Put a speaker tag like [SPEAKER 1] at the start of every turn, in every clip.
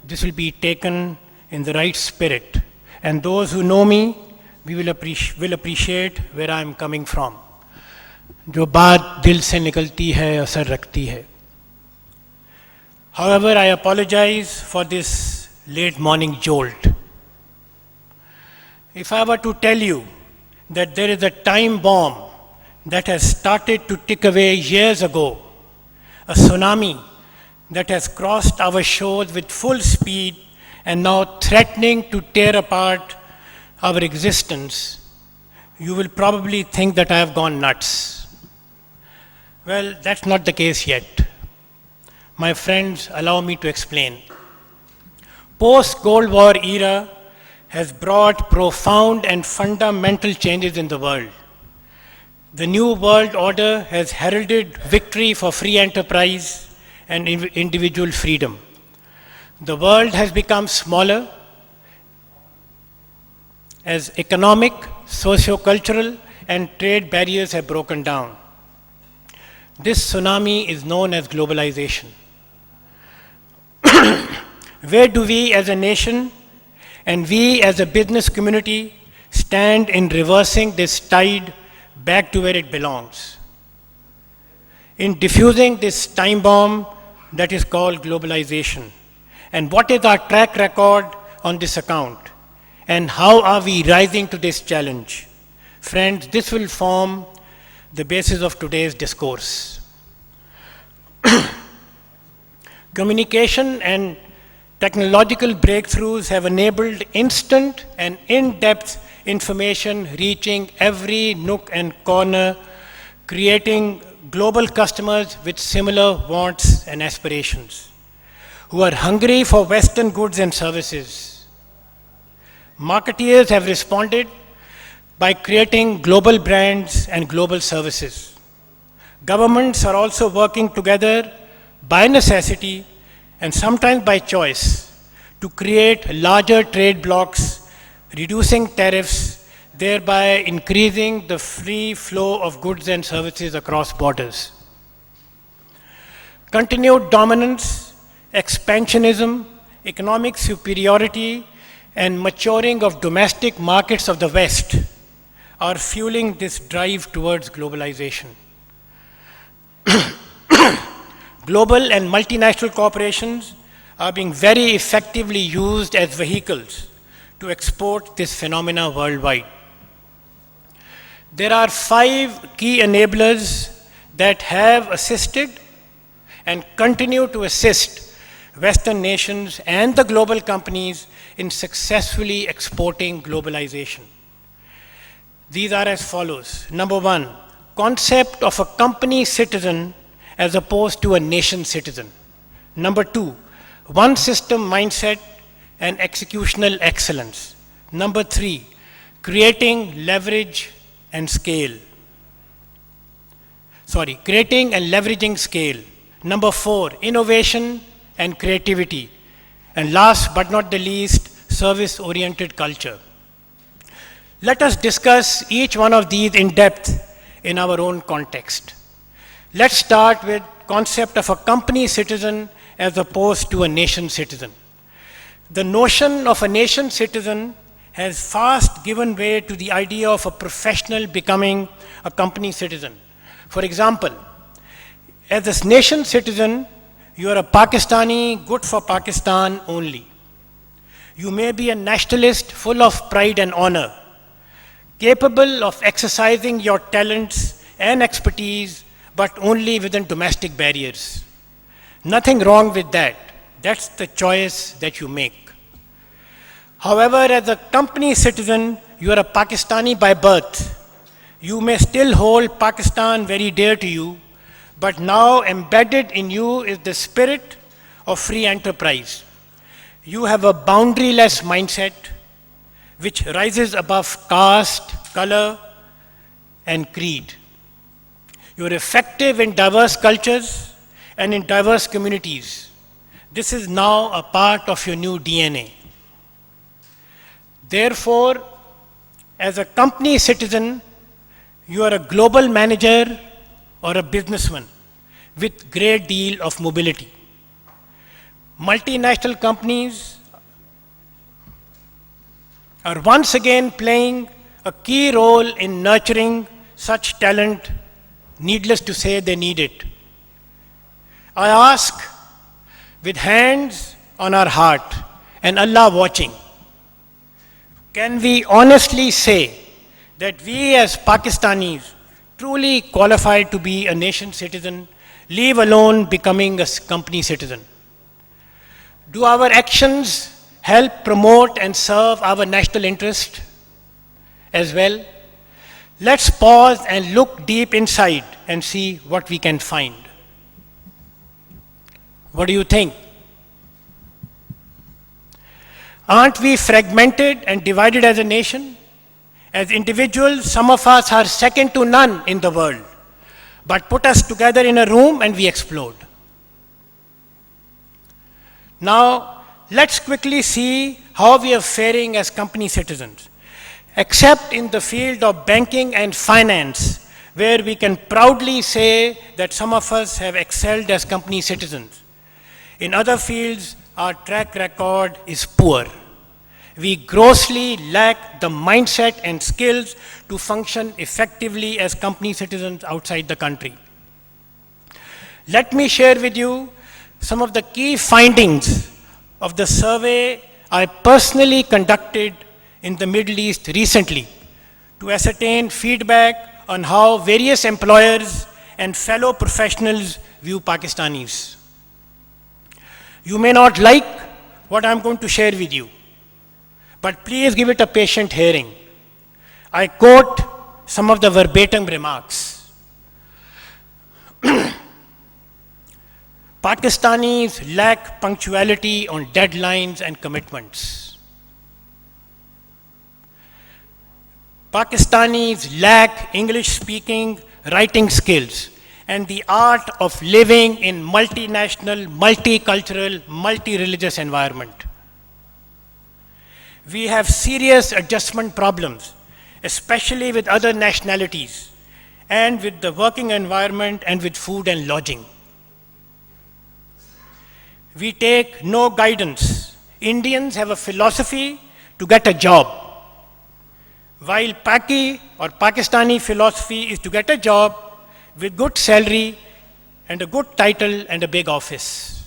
[SPEAKER 1] this will be taken in the right spirit. And those who know me, we will appreciate where I am coming from. जो बात दिल से निकलती है असर रखती है. However, I apologize for this late morning jolt. If I were to tell you that there is a time bomb that has started to tick away years ago, a tsunami that has crossed our shores with full speed and now threatening to tear apart our existence, you will probably think that I have gone nuts. Well, that's not the case yet. My friends, allow me to explain. Post-Cold War era has brought profound and fundamental changes in the world. The new world order has heralded victory for free enterprise and individual freedom. The world has become smaller as economic, socio-cultural, and trade barriers have broken down. This tsunami is known as globalization. Where do we as a nation and we as a business community stand in reversing this tide back to where it belongs? In diffusing this time bomb that is called globalization. And what is our track record on this account? And how are we rising to this challenge? Friends, this will form the basis of today's discourse. Communication and technological breakthroughs have enabled instant and in-depth information reaching every nook and corner, creating global customers with similar wants and aspirations, who are hungry for Western goods and services. Marketeers have responded by creating global brands and global services. Governments are also working together by necessity and sometimes by choice to create larger trade blocs, reducing tariffs, thereby increasing the free flow of goods and services across borders. Continued dominance, expansionism, economic superiority, and maturing of domestic markets of the West are fueling this drive towards globalization. Global and multinational corporations are being very effectively used as vehicles to export this phenomena worldwide. There are 5 key enablers that have assisted and continue to assist Western nations and the global companies in successfully exporting globalization. These are as follows. Number 1, concept of a company citizen as opposed to a nation citizen. Number 2, one system mindset and executional excellence. Number 3, creating leverage and scale. Creating and leveraging scale. Number 4, innovation and creativity. And last but not the least, service-oriented culture. Let us discuss each one of these in depth in our own context. Let's start with concept of a company citizen as opposed to a nation citizen. The notion of a nation citizen has fast given way to the idea of a professional becoming a company citizen. For example, as a nation citizen, you are a Pakistani, good for Pakistan only. You may be a nationalist full of pride and honor, capable of exercising your talents and expertise, but only within domestic barriers. Nothing wrong with that. That's the choice that you make. However, as a company citizen, you are a Pakistani by birth. You may still hold Pakistan very dear to you, but now embedded in you is the spirit of free enterprise. You have a boundaryless mindset which rises above caste, color, and creed. You are effective in diverse cultures and in diverse communities. This is now a part of your new DNA. Therefore, as a company citizen, you are a global manager or a businessman with great deal of mobility. multinational companies are once again playing a key role in nurturing such talent. Needless to say, they need it. I ask, with hands on our heart and Allah watching, can we honestly say that we as Pakistanis truly qualified to be a nation citizen, leave alone becoming a company citizen? Do our actions help promote and serve our national interest as well? Let's pause and look deep inside and see what we can find. What do you think? Aren't we fragmented and divided as a nation? As individuals, some of us are second to none in the world. But put us together in a room and we explode. Now, let's quickly see how we are faring as company citizens. Except in the field of banking and finance, where we can proudly say that some of us have excelled as company citizens. In other fields, our track record is poor. We grossly lack the mindset and skills to function effectively as company citizens outside the country. Let me share with you some of the key findings of the survey I personally conducted in the Middle East recently to ascertain feedback on how various employers and fellow professionals view Pakistanis. You may not like what I'm going to share with you, but please give it a patient hearing. I quote some of the verbatim remarks. Pakistanis lack punctuality on deadlines and commitments. Pakistanis lack English-speaking writing skills and the art of living in multinational, multicultural, multi-religious environment. We have serious adjustment problems, especially with other nationalities and with the working environment and with food and lodging. We take no guidance. Indians have a philosophy to get a job, while Paki or Pakistani philosophy is to get a job with good salary and a good title and a big office.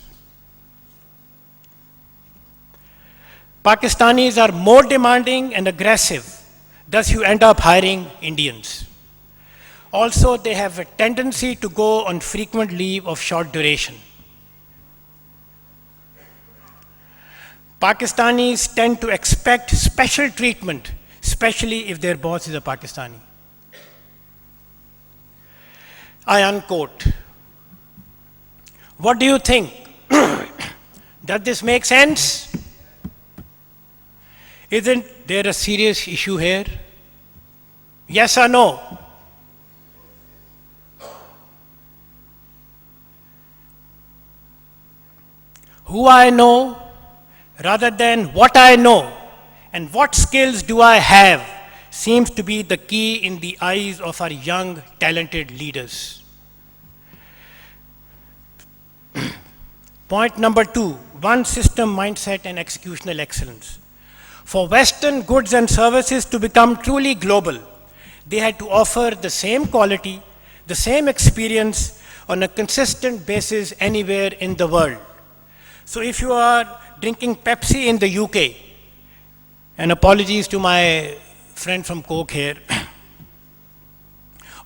[SPEAKER 1] Pakistanis are more demanding and aggressive, thus you end up hiring Indians. Also, they have a tendency to go on frequent leave of short duration. Pakistanis tend to expect special treatment, especially if their boss is a Pakistani. I unquote. What do you think? Does this make sense? Isn't there a serious issue here? Yes or no? Who I know rather than what I know and what skills do I have seems to be the key in the eyes of our young, talented leaders. Point number 2, one system mindset and executional excellence. For Western goods and services to become truly global, they had to offer the same quality, the same experience on a consistent basis anywhere in the world. So if you are drinking Pepsi in the UK, and apologies to my friend from Coke here,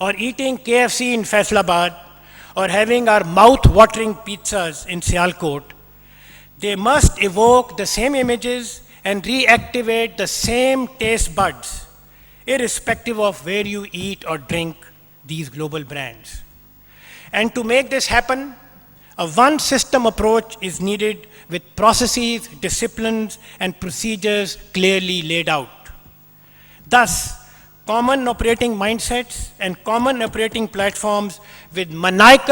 [SPEAKER 1] or eating KFC in Faisalabad, or having our mouth-watering pizzas in Sialkot, they must evoke the same images and reactivate the same taste buds, irrespective of where you eat or drink these global brands. And to make this happen, a one-system approach is needed with processes, disciplines, and procedures clearly laid out. Thus, common operating mindsets and common operating platforms with maniacal